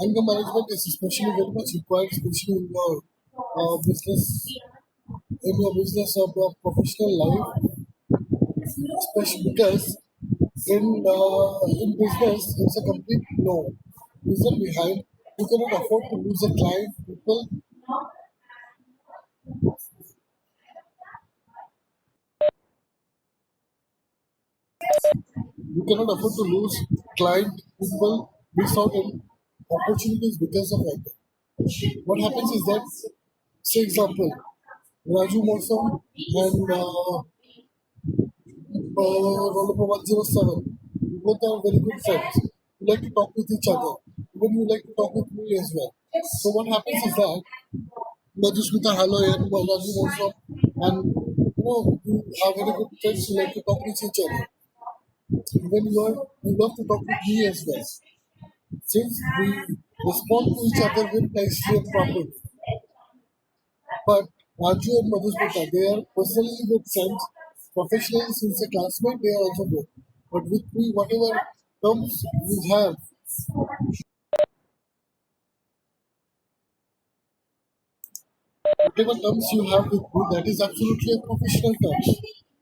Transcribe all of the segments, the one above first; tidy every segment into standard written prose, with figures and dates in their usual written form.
Anger management is especially very much required, especially in your business, or professional life, especially because in business it's a complete no. Reason behind, you cannot afford to lose a client. You cannot afford to lose client. People miss out on opportunities because of that. What happens is that, say example, Raju Mosam and Rollo 107. We both are very good friends. We like to talk with each other. Even you like to talk with me as well. So what happens is that Madhushmita Hello and Raju Mosam, and you are very good friends. You like to talk with each other. Even you love to talk with me as well. Since we respond to each other very nicely and properly. But Raju and Madhusmita, they are personally good friends. Professionally, since a classmate, they are also good. But with me, whatever terms we have, whatever terms you have with me, that is absolutely a professional terms.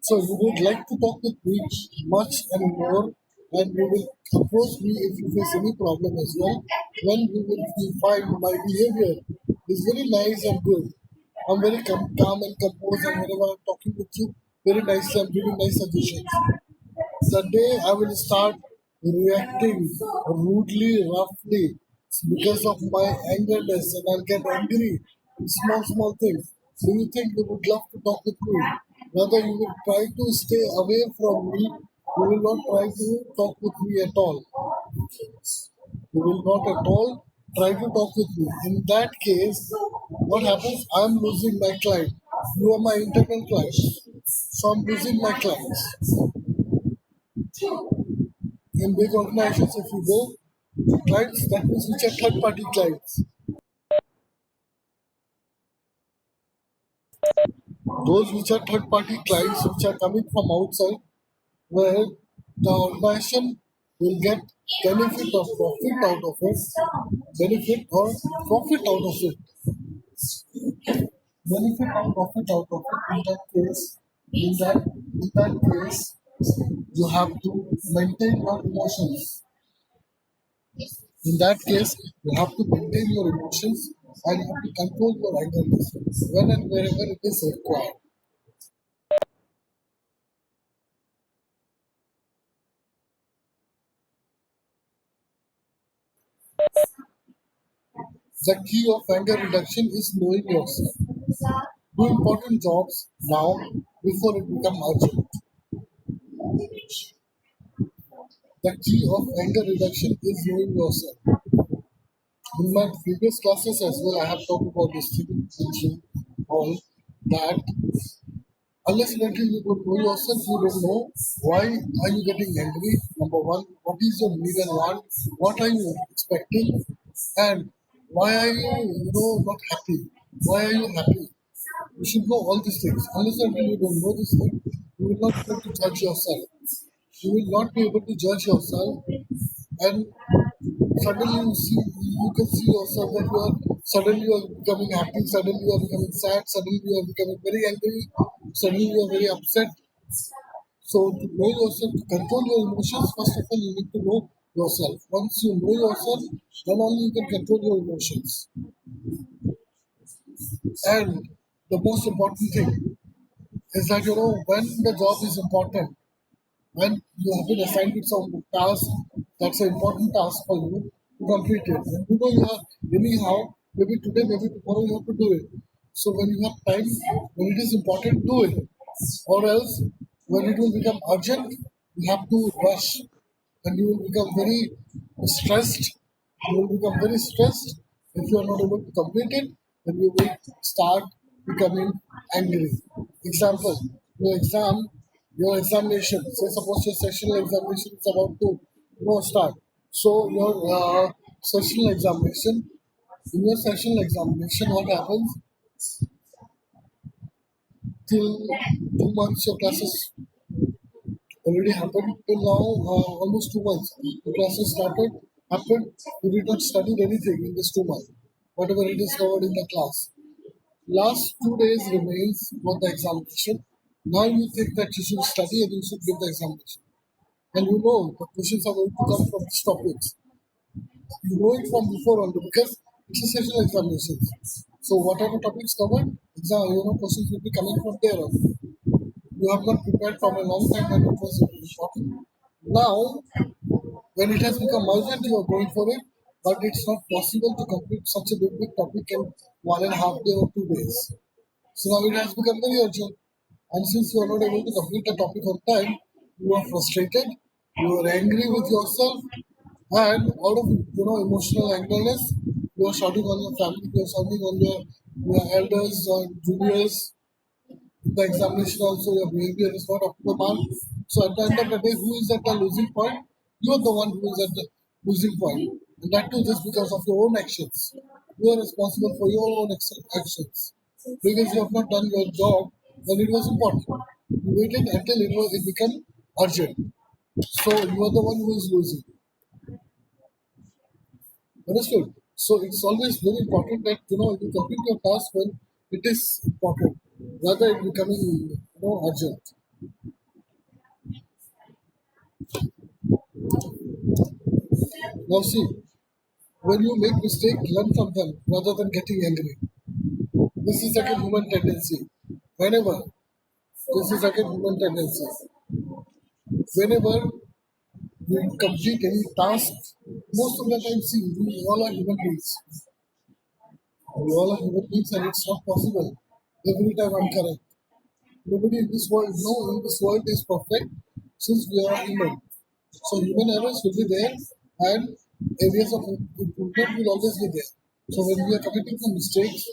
So you would like to talk with me much and more, and you will approach me if you face any problem as well. When you will find my behavior is very nice and good. I'm very calm and composed, and whenever I'm talking with you, very nicely, I'm giving nice suggestions. The day I will start reacting rudely, roughly, because of my angerness, and I'll get angry in small things. Do you think you would love to talk with me? Rather, you will try to stay away from me. You will not try to talk with me at all. You will not at all try to talk with me. In that case, what happens? I'm losing my client. You are my internal client. So I'm losing my clients. In big organizations, if you go, clients, that means which are third party clients. Those which are third party clients which are coming from outside, where the organization will get benefit or profit out of it, benefit or profit out of it, benefit or profit out of it. In that case, you have to maintain your emotions. In that case, you have to maintain your emotions and you have to control your anger when and wherever it is required. The key of anger reduction is knowing yourself. Do important jobs now before it becomes urgent. The key of anger reduction is knowing yourself. In my previous classes as well, I have talked about this thing with you all that unless and until you don't know yourself, you don't know why are you getting angry. Number one, what is your need and want? What are you expecting? And why are you not happy? Why are you happy? You should know all these things. Unless and until you don't know these things, you will not be able to judge yourself. You will not be able to judge yourself, and suddenly you can see yourself that you are becoming happy, suddenly you are becoming sad, suddenly you are becoming very angry, suddenly you are very upset. So to know yourself, to control your emotions, first of all you need to know yourself. Once you know yourself, then only you can control your emotions. And the most important thing is that when the job is important, when you have been assigned with some task that's an important task for you to complete it. And you have anyhow, maybe today, maybe tomorrow you have to do it. So when you have time, when it is important, do it. Or else when it will become urgent, you have to rush and you will become very stressed. You will become very stressed if you are not able to complete it, then you will start becoming angry. Example, your exam, your examination. Say suppose your sessional examination is about to start. So your sessional examination, in your sessional examination, what happens till 2 months your classes already happened till now, almost 2 months. The classes started. happened, you did not study anything in this 2 months, whatever it is covered in the class. Last 2 days remains for the examination. Now you think that you should study and you should give the examination. And you know the questions are going to come from these topics. You know it from before only because it's a sessional examination. So whatever topics covered, questions will be coming from there only. You have not prepared from a long time and it was important. Now, when it has become urgent, you are going for it, but it's not possible to complete such a big topic in 1.5 day or 2 days. So now it has become very urgent. And since you are not able to complete the topic on time, you are frustrated, you are angry with yourself, and out of emotional angerness, you are shouting on your family, you are shouting on your elders or juniors. The examination also, your behavior is not up to the mark. So at the end of the day, who is at the losing point? You are the one who is at the losing point. And that too just because of your own actions. You are responsible for your own actions. Because you have not done your job when it was important. You waited until it became urgent. So you are the one who is losing. Understood? So it's always very important that you complete your task when it is important, rather it becoming urgent. Now see, when you make mistake, learn from them rather than getting angry. This is like a human tendency. Whenever this is like a human tendency. Whenever we complete any task, most of the time, see, we all are human beings. We all are human beings, and it's not possible every time I'm correct. Nobody in this world, no, in this world is perfect since we are human. So human errors will be there, and areas of improvement will always be there. So when we are committing some mistakes,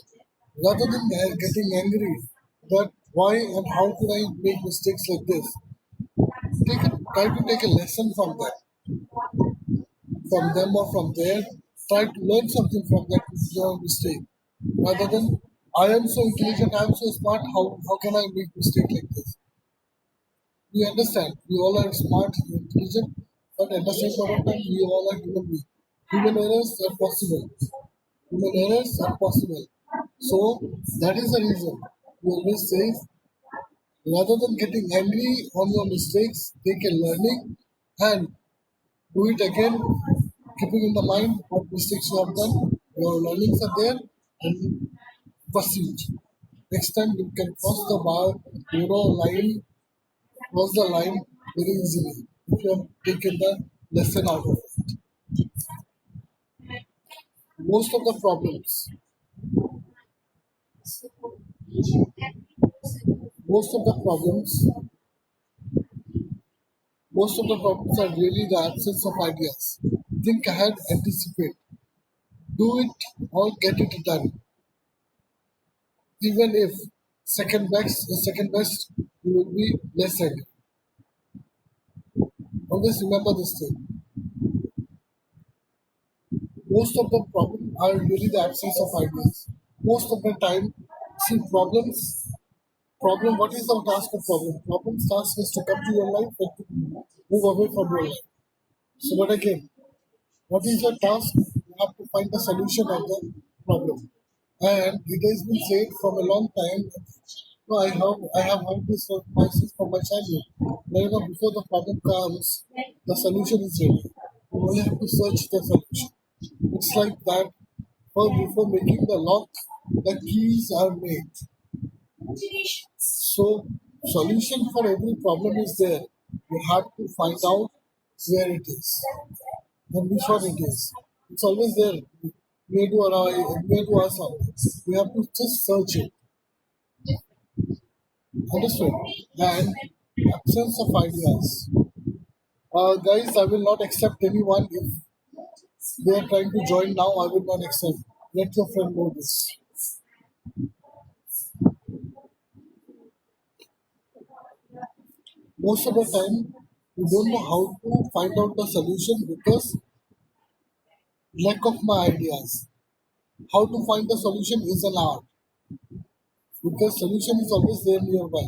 rather than getting angry that why and how could I make mistakes like this, try to take a lesson from them or from there. Try to learn something from that mistake, rather than I am so intelligent, I am so smart. How can I make mistake like this? We understand we all are smart, intelligent, but at the same point of time, we all are human beings. Human errors are possible. Human errors are possible. So that is the reason we always say, rather than getting angry on your mistakes, take a learning and do it again, keeping in the mind what mistakes you have done. Your learnings are there and proceed. Next time you can cross the bar, line, cross the line very easily if you have taken the lesson out of it. Most of the problems, most of the problems, most of the problems are really the absence of ideas. Think ahead, anticipate, do it or get it done. Even if second best, you will be less angry. Always remember this thing. Most of the problems are really the absence of ideas. Most of the time, see problem. What is the task of problem? Problem's task is to come to your life and to move away from your life. So, but again, what is your task? You have to find the solution of the problem. And it has been said from a long time. No, I have heard this from from my childhood. Before the problem comes, the solution is ready. You only have to search the solution. It's like that. Before making the lock, the keys are made. So, solution for every problem is there. You have to find out where it is and which one it is. It's always there, near to us. We have to just search it. Understood? And absence of ideas. Guys, I will not accept anyone if they are trying to join now. I will not accept. Let your friend know this. Most of the time, we don't know how to find out the solution because lack of my ideas. How to find the solution is an art because solution is always there nearby.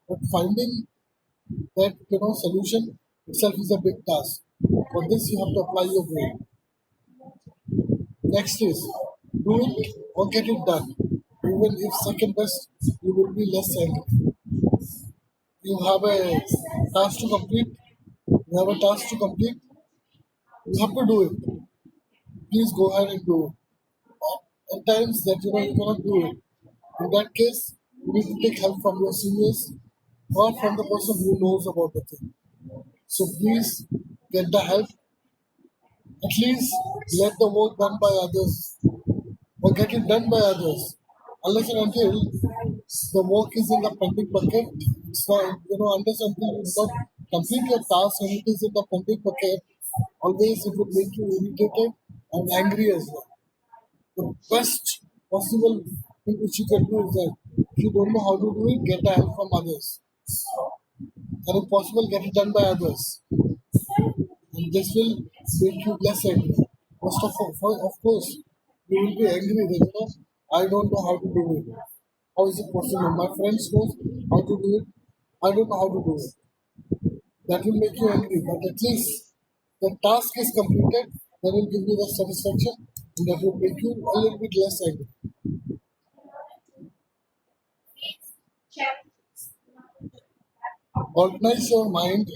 But finding that solution itself is a big task. For this, you have to apply your brain. Next is do it or get it done. Even if second best, you will be less angry. You have a task to complete. You have a task to complete. You have to do it. Please go ahead and do it. At times that you cannot do it. In that case, you need to take help from your seniors or from the person who knows about the thing. So please get the help. At least let the work done by others or get it done by others. Unless and until the work is in the pending bucket, it's not, unless until you do not complete your task and it is in the pending bucket, always it will make you irritated and angry as well. The best possible thing which you can do is that if you don't know how to do it, get the help from others. And if possible, get it done by others. And this will make you less angry. Of course, you will be angry that I don't know how to do it. How is it possible? My friends knows how to do it. I don't know how to do it. That will make you angry, but at least the task is completed. That will give you the satisfaction, and that will make you a little bit less angry. Organize your mind,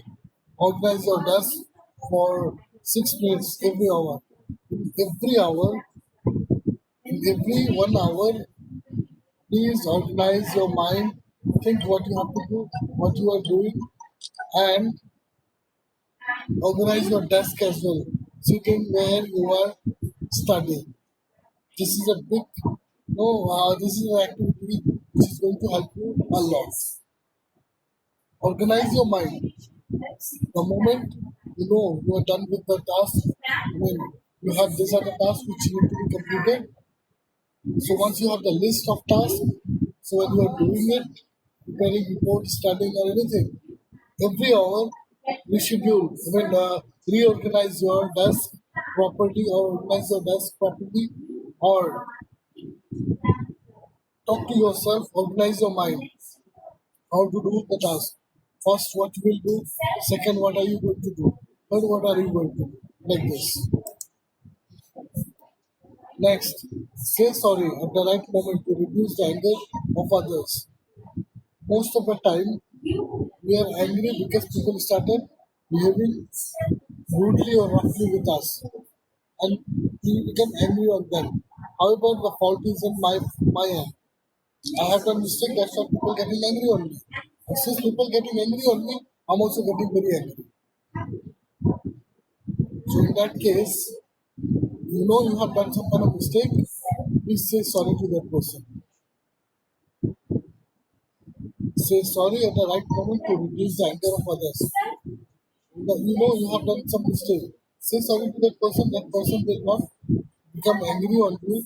organize your desk for 6 minutes every hour. In every hour, in every 1 hour, please organize your mind, think what you have to do, what you are doing, and organize your desk as well, sitting where you are studying. This is a big, no, this is an activity which is going to help you a lot. Organize your mind. The moment you are done with the task, you have these are the tasks which need to be completed. So once you have the list of tasks, so when you are doing it, preparing report, studying or anything, every hour reschedule. Reorganize your desk properly or organize your desk properly or talk to yourself, organize your mind, how to do the task. First, what you will do. Second, what are you going to do? Third, what are you going to do? Like this. Next, say sorry at the right moment to reduce the anger of others. Most of the time, we are angry because people started behaving rudely or roughly with us, and we become angry on them. However, the fault is in my end. I have done mistake. That's why people getting angry on me. And since people getting angry on me, I'm also getting very angry. So in that case, you have done some kind of mistake. Please say sorry to that person. Say sorry at the right moment to reduce the anger of others. You have done some mistake. Say sorry to that person. That person will not become angry on you.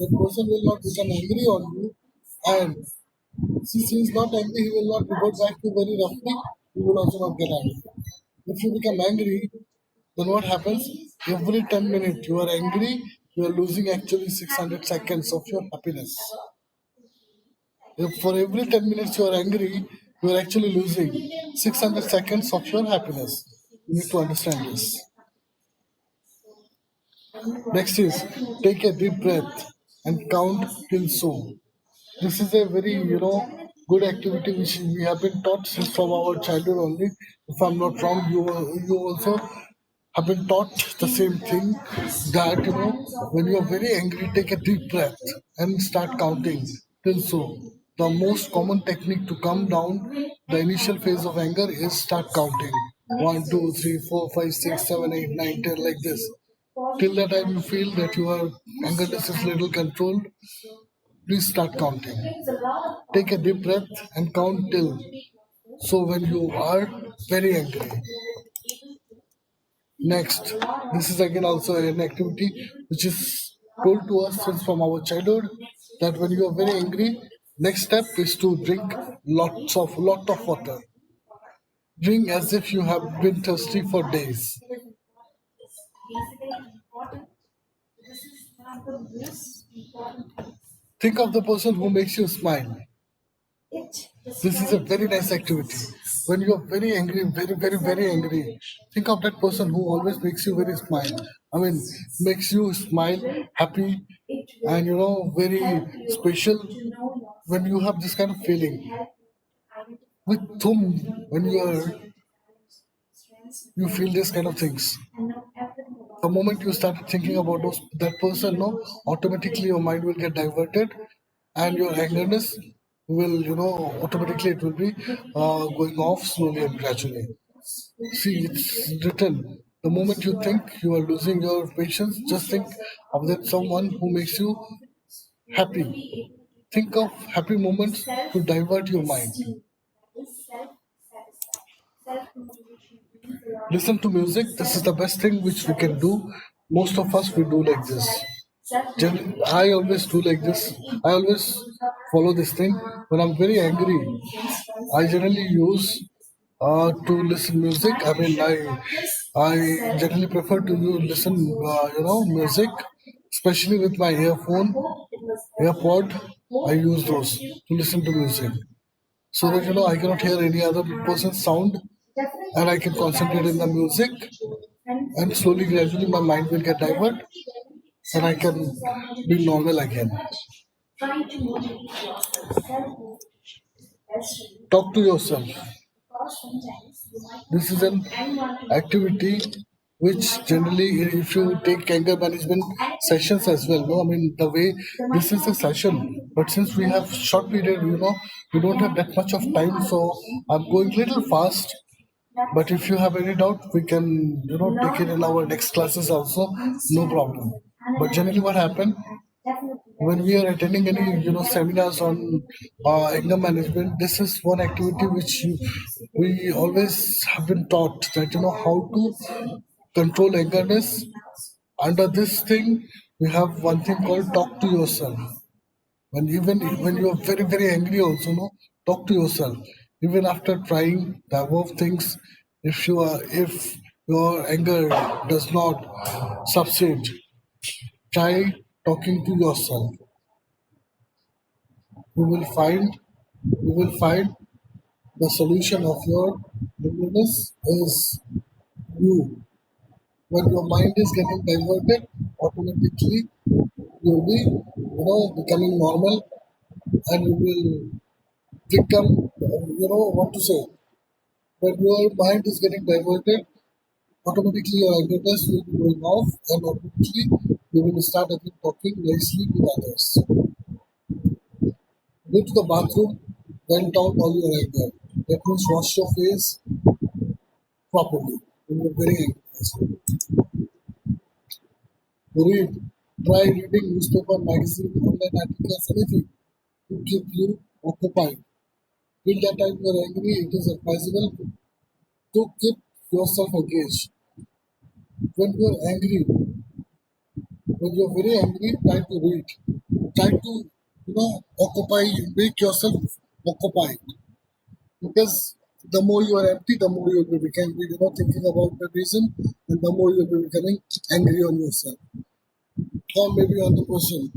That person will not become angry on you. And since he is not angry, he will not revert back to you very roughly. He will also not get angry. If you become angry, then what happens? Every 10 minutes you are angry, you are losing actually 600 seconds of your happiness. If for every 10 minutes you are angry, you are actually losing 600 seconds of your happiness. You need to understand this. Next is take a deep breath and count till so. This is a very, good activity which we have been taught since from our childhood only. If I'm not wrong, you also have been taught the same thing that when you are very angry, take a deep breath and start counting till so. The most common technique to calm down the initial phase of anger is start counting 1, 2, 3, 4, 5, 6, 7, 8, 9, 10 like this. Till the time you feel that your anger is little controlled, please start counting. Take a deep breath and count till. So when you are very angry. Next, this is again also an activity which is told to us since from our childhood that when you are very angry, next step is to drink lot of water. Drink as if you have been thirsty for days. Think of the person who makes you smile. This is a very nice activity. When you're very angry, very, very, very angry, think of that person who always makes you very smile. I mean, makes you smile, happy, and very special. When you have this kind of feeling, with whom, when you feel this kind of things, the moment you start thinking about that person, no, automatically your mind will get diverted, and your angerness will, automatically it will be going off slowly and gradually. See, it's written. The moment you think you are losing your patience, just think of that someone who makes you happy. Think of happy moments to divert your mind. Listen to music. This is the best thing which we can do. Most of us we do like this. I always do like this. I always follow this thing when I'm very angry. I generally use to listen music. I mean, I generally prefer to listen music, especially with my AirPod. I use those to listen to music so that I cannot hear any other person's sound, and I can concentrate in the music, and slowly, gradually, my mind will get diverted, and I can be normal again. Talk to yourself. This is an activity which generally, if you take anger management sessions as well, no, I mean the way this is a session, but since we have short period, we don't have that much of time, so I'm going little fast. But if you have any doubt, we can take it in our next classes also, no problem. But generally, what happened when we are attending any seminars on anger management, this is one activity which we always have been taught that how to control angerness. Under this thing, we have one thing called talk to yourself. When even when you are very very angry, also talk to yourself. Even after trying the above things, if your anger does not subside, try talking to yourself. You will find the solution of your loneliness is you. When your mind is getting diverted, automatically you'll be becoming normal, and you will become what to say. When your mind is getting diverted, automatically your awareness will be going off, and automatically you will start again talking nicely with others. Go to the bathroom, vent out all your anger. That means wash your face properly. When you're very angry. Read. Try reading newspaper, magazine, online articles, anything to keep you occupied. Till that time you are angry, it is advisable to keep yourself engaged. When you are angry, when you are very angry, try to read. Try to occupy, make yourself occupied. Because the more you are empty, the more you will be becoming, thinking about the reason, and the more you will be becoming angry on yourself, or maybe on the person,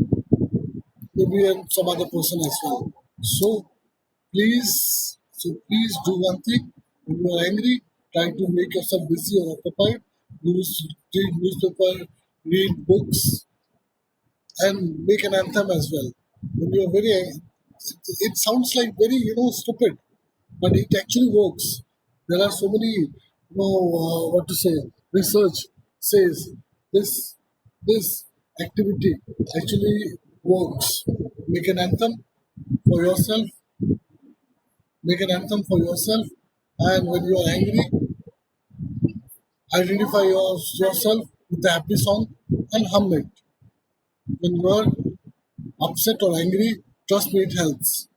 maybe on some other person as well. So please do one thing. When you are angry, try to make yourself busy or occupied. Read newspaper, read books, and make an anthem as well. When you are very, it sounds like very stupid, but it actually works. There are so many, what to say, research says this this activity actually works. Make an anthem for yourself, make an anthem for yourself, and when you are angry, identify yourself with a happy song and hum it. When you are upset or angry, trust me, it helps.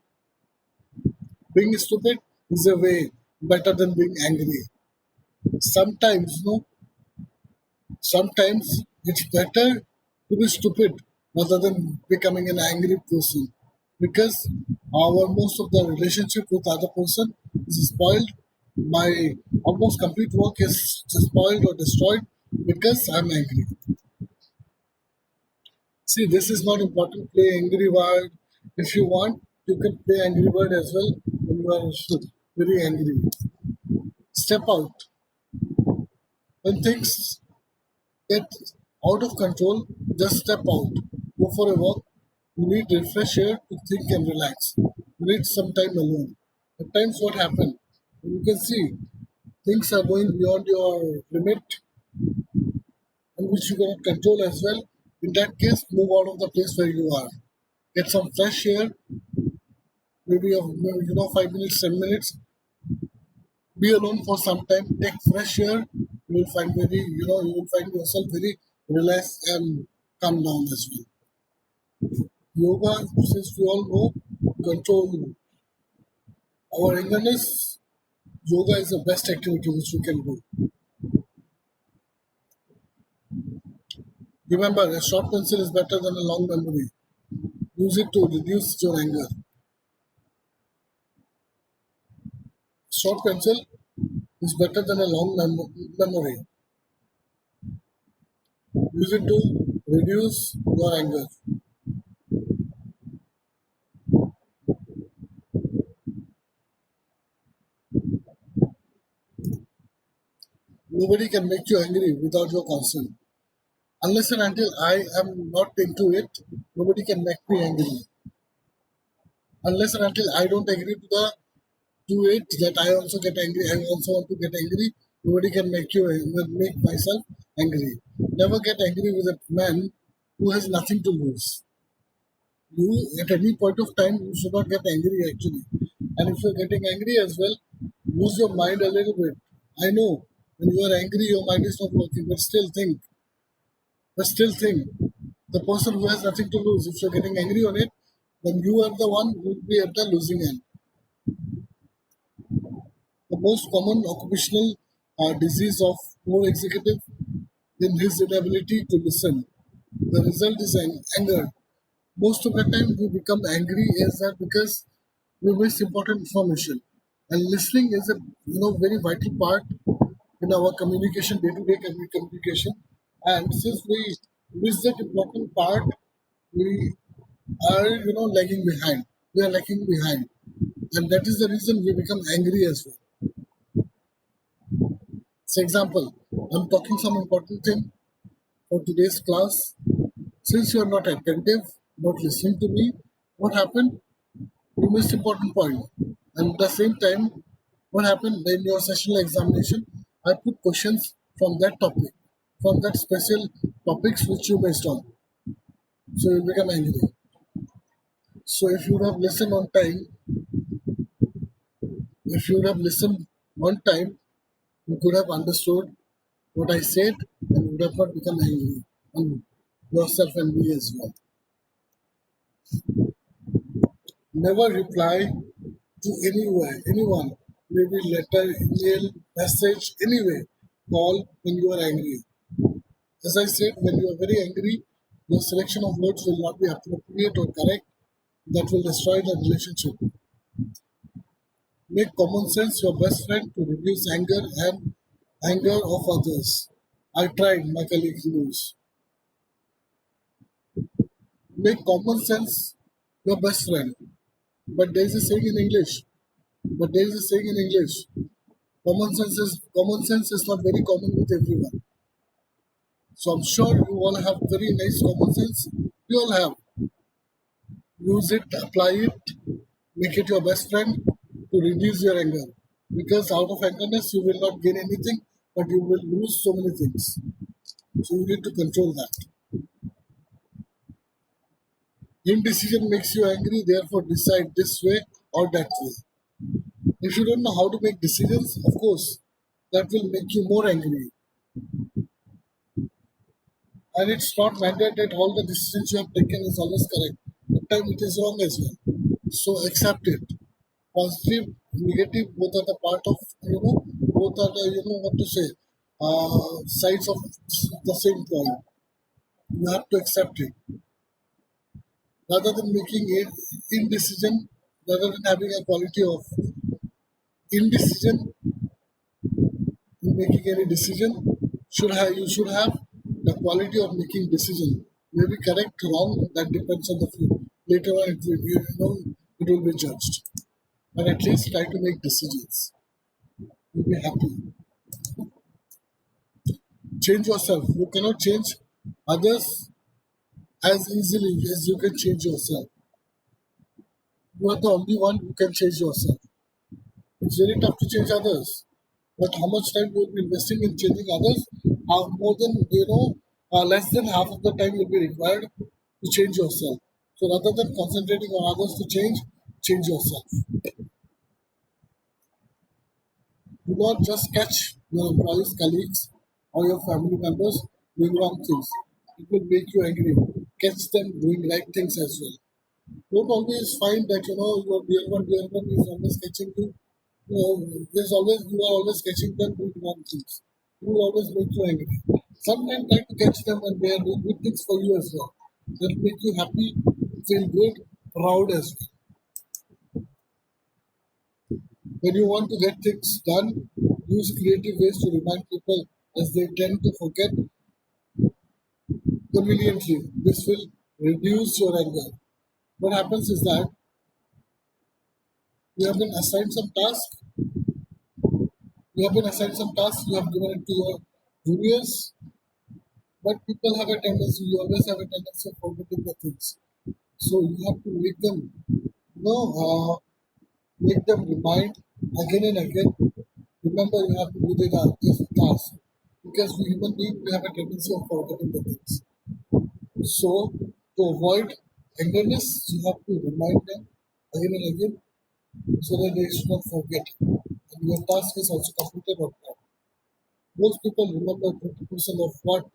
Being stupid is a way better than being angry. Sometimes, sometimes it's better to be stupid rather than becoming an angry person, because our most of the relationship with other person is spoiled. My almost complete work is spoiled or destroyed because I'm angry. See, this is not important. Play Angry Bird. If you want, you can play Angry Bird as well when you are very angry. Step out. When things get out of control, just step out. Go for a walk. You need refresh air to think and relax. You need some time alone. At times, what happens? You can see things are going beyond your limit and which you cannot control as well. In that case, move out of the place where you are. Get some fresh air, maybe of 5 minutes, 10 minutes. Be alone for some time. Take fresh air. You will find you will find yourself very relaxed and calm down as well. Yoga, since we all know, control our angerness. Yoga is the best activity which we can do. Remember, a short pencil is better than a long memory. Use it to reduce your anger. Short pencil is better than a long memory. Use it to reduce your anger. Nobody can make you angry without your consent. Unless and until I am not into it, nobody can make me angry. Unless and until I don't agree to it, that I also get angry. I also want to get angry. Nobody can make myself angry. Never get angry with a man who has nothing to lose. You at any point of time you should not get angry actually. And if you're getting angry as well, use your mind a little bit. I know when you are angry your mind is not working, but still think. The person who has nothing to lose, if you're getting angry on it, then you are the one who will be at the losing end. The most common occupational disease of poor executive in his inability to listen. The result is anger. Most of the time we become angry is that because we miss important information. And listening is a very vital part in our communication, day-to-day communication. And since we miss that important part, we are lagging behind. We are lagging behind, and that is the reason we become angry as well. For example, I'm talking some important thing for today's class. Since you are not attentive, not listening to me, what happened? You missed important point. And at the same time, what happened in your sessional examination? I put questions from that topic, from that special topics which you missed on. So you become angry. So if you would have listened on time, you could have understood what I said and would have not become angry on yourself and me as well. Never reply to anyone, maybe letter, email, message, anyway, call when you are angry. As I said, when you are very angry, your selection of words will not be appropriate or correct. That will destroy the relationship. Make common sense your best friend to reduce anger of others. I tried, my colleague knows. Make common sense your best friend. But there is a saying in English. But there is a saying in English. Common sense is not very common with everyone. So I'm sure you all have very nice common sense. You all have. Use it, apply it, make it your best friend to reduce your anger. Because out of angerness you will not gain anything, but you will lose so many things. So you need to control that. Indecision makes you angry, therefore decide this way or that way. If you don't know how to make decisions, of course, that will make you more angry. And it's not mandated that all the decisions you have taken is always correct. At times it is wrong as well. So accept it. Positive, negative, both are the part of both are the what to say, sides of the same coin. You have to accept it rather than making it indecision, rather than having a quality of indecision in making any decision. You should have the quality of making decision. Maybe correct, wrong, that depends on the few. Later on, it will be judged. but at least try to make decisions. You'll be happy. Change yourself. You cannot change others as easily as you can change yourself. You are the only one who can change yourself. It's very tough to change others. But how much time you'll be investing in changing others? More than, less than half of the time will be required to change yourself. So rather than concentrating on others to change yourself. Do not just catch your employees, colleagues, or your family members doing wrong things. It will make you angry. Catch them doing right things as well. Don't always find that your dear one is always catching you. There's always you are always catching them doing wrong things. It will always make you angry. Sometimes try to catch them when they are doing good things for you as well. That will make you happy, feel good, proud as well. When you want to get things done, use creative ways to remind people as they tend to forget conveniently. This will reduce your anger. What happens is that you have been assigned some task, you have given it to your juniors, but people have a tendency, you always have a tendency of forgetting the things. So you have to make them remind again and again. Remember, you have to do this task because we human beings we have a tendency of forgetting the things. So to avoid angerness, you have to remind them again and again so that they should not forget. And your task is also completed on time. Most people remember 20% of what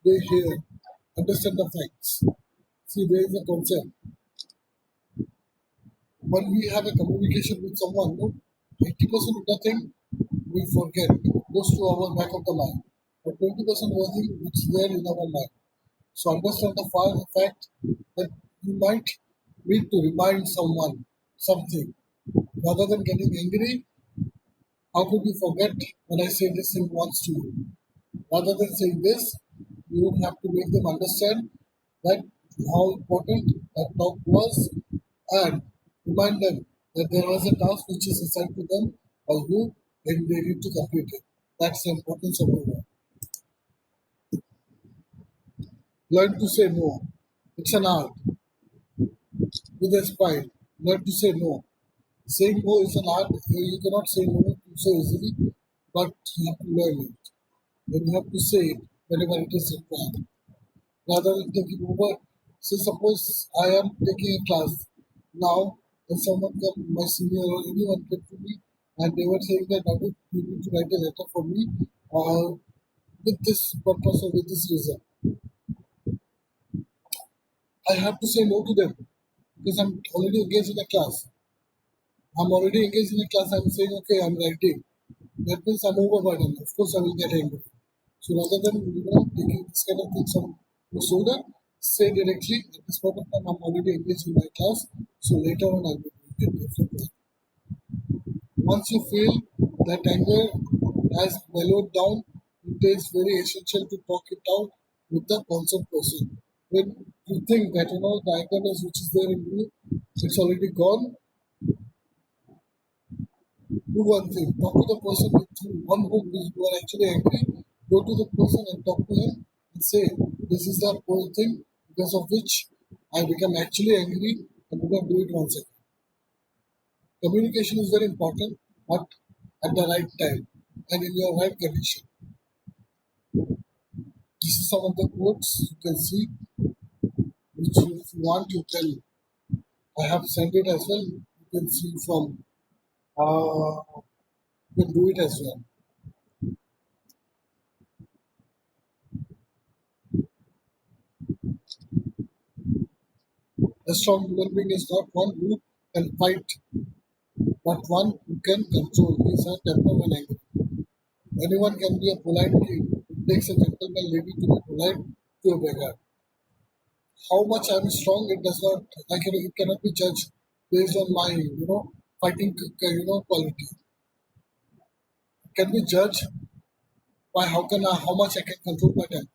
they hear, understand the facts. See, there is a concept. When we have a communication with someone, no, 80% of the thing we forget goes to our back of the mind. But 20% was the which is there in our mind. So understand the fact that you might need to remind someone something. Rather than getting angry, how could you forget when I say this thing once to you? Rather than saying this, you would have to make them understand that how important that talk was and remind them that there was a task which is assigned to them by you and they need to complete it. That's the importance of the word. Learn to say no. It's an art with a spine. Learn to say no. Saying no is an art. You cannot say no so easily, but you have to learn it. And you have to say it whenever it is required. Rather than taking over. So suppose I am taking a class now, and someone come, my senior or anyone came to me, and they were saying that Ronit, you need to write a letter for me with this purpose or with this reason. I have to say no to them because I'm already engaged in a class. I'm already engaged in a class. I'm saying, okay, I'm writing. That means I'm overburdened. Of course, I will get angry. So rather than taking this kind of things on your shoulder, say directly at this point of time I'm already engaged in my class. So later on I will do it differently. Once you feel that anger has mellowed down, it is very essential to talk it out with the concerned person. When you think that the angerness which is there in you, it's already gone, do one thing. Talk to the person with one whom you are actually angry. Go to the person and talk to him and say, this is the whole thing because of which I become actually angry and do not do it once again. Communication is very important, but at the right time and in your right condition. This is some of the quotes you can see, which if you want you can. I have sent it as well. You can see from. You can do it as well. A strong human being is not one who can fight, but one who can control his or her temper when angry. Anyone can be a polite king. It takes a gentleman lady to be polite to a beggar. How much I'm strong, it does not. It cannot be judged based on my fighting quality. It can be judged by how much I can control my temper.